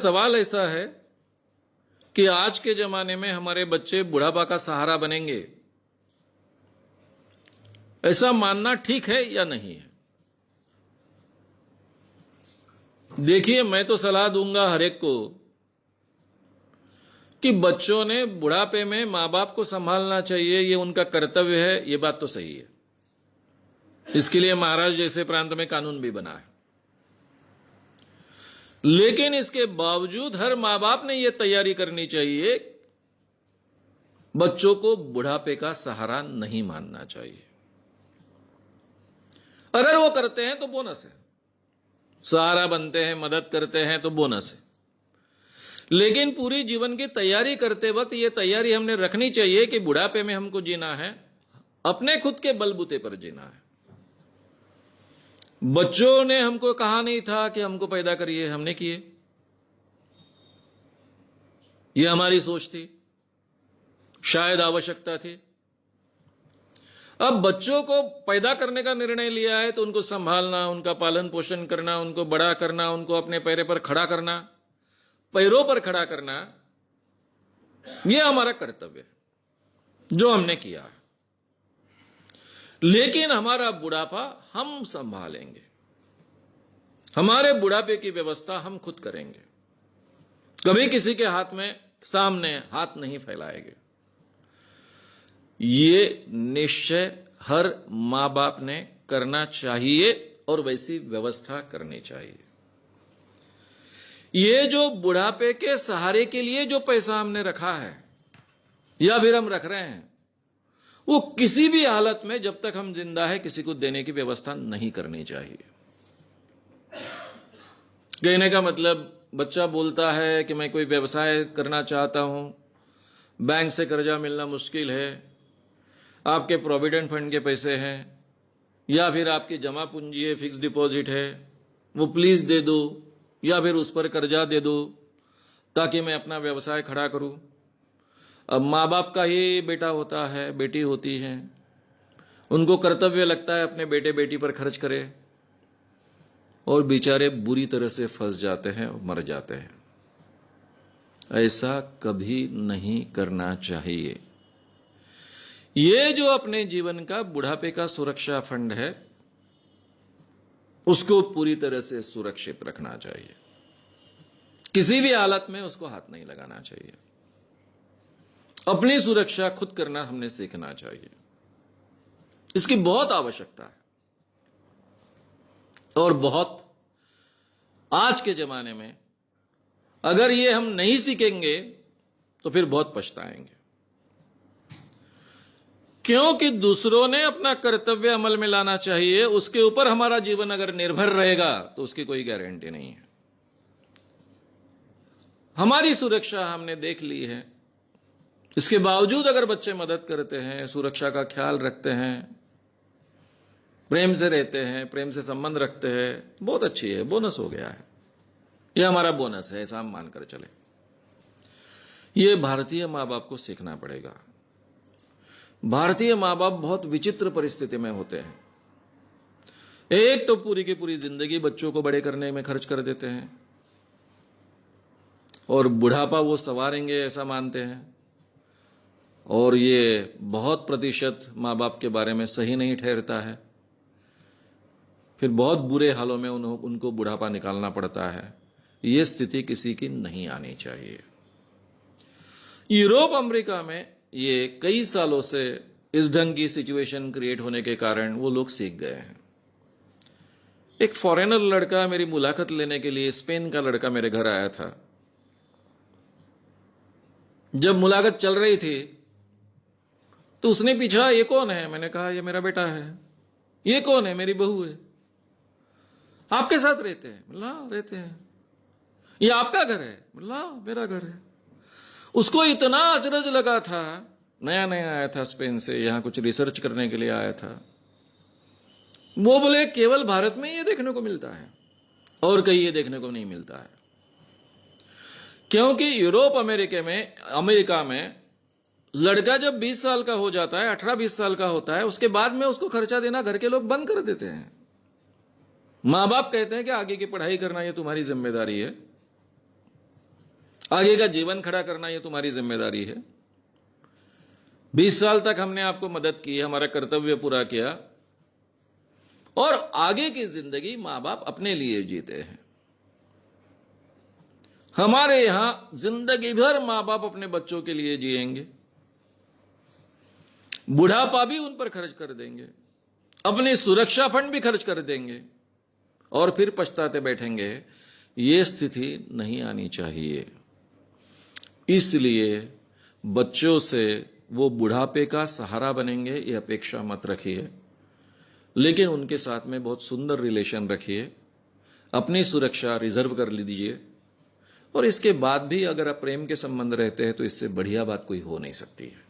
सवाल ऐसा है कि आज के जमाने में हमारे बच्चे बुढ़ापा का सहारा बनेंगे, ऐसा मानना ठीक है या नहीं है? देखिए, मैं तो सलाह दूंगा हर एक को कि बच्चों ने बुढ़ापे में मां बाप को संभालना चाहिए, ये उनका कर्तव्य है। ये बात तो सही है। इसके लिए महाराष्ट्र जैसे प्रांत में कानून भी बना है। लेकिन इसके बावजूद हर मां बाप ने यह तैयारी करनी चाहिए, बच्चों को बुढ़ापे का सहारा नहीं मानना चाहिए। अगर वो करते हैं तो बोनस है, सहारा बनते हैं, मदद करते हैं तो बोनस है। लेकिन पूरी जीवन की तैयारी करते वक्त यह तैयारी हमने रखनी चाहिए कि बुढ़ापे में हमको जीना है, अपने खुद के बलबूते पर जीना है। बच्चों ने हमको कहा नहीं था कि हमको पैदा करिए, हमने किए। यह हमारी सोच थी, शायद आवश्यकता थी। अब बच्चों को पैदा करने का निर्णय लिया है तो उनको संभालना, उनका पालन पोषण करना, उनको बड़ा करना, उनको अपने पैरों पर खड़ा करना, यह हमारा कर्तव्य है जो हमने किया है। लेकिन हमारा बुढ़ापा हम संभालेंगे, हमारे बुढ़ापे की व्यवस्था हम खुद करेंगे। कभी किसी के हाथ में सामने हाथ नहीं फैलाएंगे। ये निश्चय हर मां बाप ने करना चाहिए और वैसी व्यवस्था करनी चाहिए। ये जो बुढ़ापे के सहारे के लिए जो पैसा हमने रखा है या फिर हम रख रहे हैं, वो किसी भी हालत में जब तक हम जिंदा है किसी को देने की व्यवस्था नहीं करनी चाहिए। कहने का मतलब, बच्चा बोलता है कि मैं कोई व्यवसाय करना चाहता हूं, बैंक से कर्जा मिलना मुश्किल है, आपके प्रोविडेंट फंड के पैसे हैं या फिर आपकी जमा पूंजी है, फिक्स डिपॉजिट है, वो प्लीज दे दो या फिर उस पर कर्जा दे दो ताकि मैं अपना व्यवसाय खड़ा करूं। अब माँ बाप का ही बेटा होता है, बेटी होती है, उनको कर्तव्य लगता है अपने बेटे बेटी पर खर्च करे, और बेचारे बुरी तरह से फंस जाते हैं और मर जाते हैं। ऐसा कभी नहीं करना चाहिए। ये जो अपने जीवन का बुढ़ापे का सुरक्षा फंड है, उसको पूरी तरह से सुरक्षित रखना चाहिए। किसी भी हालत में उसको हाथ नहीं लगाना चाहिए। अपनी सुरक्षा खुद करना हमने सीखना चाहिए। इसकी बहुत आवश्यकता है और बहुत आज के जमाने में अगर ये हम नहीं सीखेंगे तो फिर बहुत पछताएंगे, क्योंकि दूसरों ने अपना कर्तव्य अमल में लाना चाहिए, उसके ऊपर हमारा जीवन अगर निर्भर रहेगा तो उसकी कोई गारंटी नहीं है। हमारी सुरक्षा हमने देख ली है, इसके बावजूद अगर बच्चे मदद करते हैं, सुरक्षा का ख्याल रखते हैं, प्रेम से रहते हैं, प्रेम से संबंध रखते हैं, बहुत अच्छी है, बोनस हो गया है। यह हमारा बोनस है, ऐसा हम मानकर चले। यह भारतीय मां बाप को सीखना पड़ेगा। भारतीय मां बाप बहुत विचित्र परिस्थिति में होते हैं। एक तो पूरी की पूरी जिंदगी बच्चों को बड़े करने में खर्च कर देते हैं और बुढ़ापा वो संवारेंगे ऐसा मानते हैं, और ये बहुत प्रतिशत मां बाप के बारे में सही नहीं ठहरता है। फिर बहुत बुरे हालों में उनको बुढ़ापा निकालना पड़ता है। ये स्थिति किसी की नहीं आनी चाहिए। यूरोप अमेरिका में ये कई सालों से इस ढंग की सिचुएशन क्रिएट होने के कारण वो लोग सीख गए हैं। एक फॉरेनर लड़का मेरी मुलाकात लेने के लिए, स्पेन का लड़का मेरे घर आया था। जब मुलाकात चल रही थी तो उसने पूछा, ये कौन है? मैंने कहा, ये मेरा बेटा है। ये कौन है? मेरी बहू है। आपके साथ रहते हैं? बोला, रहते हैं। ये आपका घर है? बोला, मेरा घर है। उसको इतना अचरज लगा था, नया नया आया था स्पेन से, यहां कुछ रिसर्च करने के लिए आया था। वो बोले, केवल भारत में ये देखने को मिलता है और कहीं ये देखने को नहीं मिलता है, क्योंकि यूरोप अमेरिका में लड़का जब 20 साल का हो जाता है, 18-20 साल का होता है, उसके बाद में उसको खर्चा देना घर के लोग बंद कर देते हैं। मां बाप कहते हैं कि आगे की पढ़ाई करना ये तुम्हारी जिम्मेदारी है, आगे का जीवन खड़ा करना ये तुम्हारी जिम्मेदारी है। 20 साल तक हमने आपको मदद की, हमारा कर्तव्य पूरा किया, और आगे की जिंदगी मां बाप अपने लिए जीते हैं। हमारे यहां जिंदगी भर मां बाप अपने बच्चों के लिए जिएंगे, बुढ़ापा भी उन पर खर्च कर देंगे, अपनी सुरक्षा फंड भी खर्च कर देंगे, और फिर पछताते बैठेंगे। ये स्थिति नहीं आनी चाहिए। इसलिए बच्चों से वो बुढ़ापे का सहारा बनेंगे ये अपेक्षा मत रखिए, लेकिन उनके साथ में बहुत सुंदर रिलेशन रखिए, अपनी सुरक्षा रिजर्व कर लीजिए, और इसके बाद भी अगर आप प्रेम के संबंध रहते हैं तो इससे बढ़िया बात कोई हो नहीं सकती है।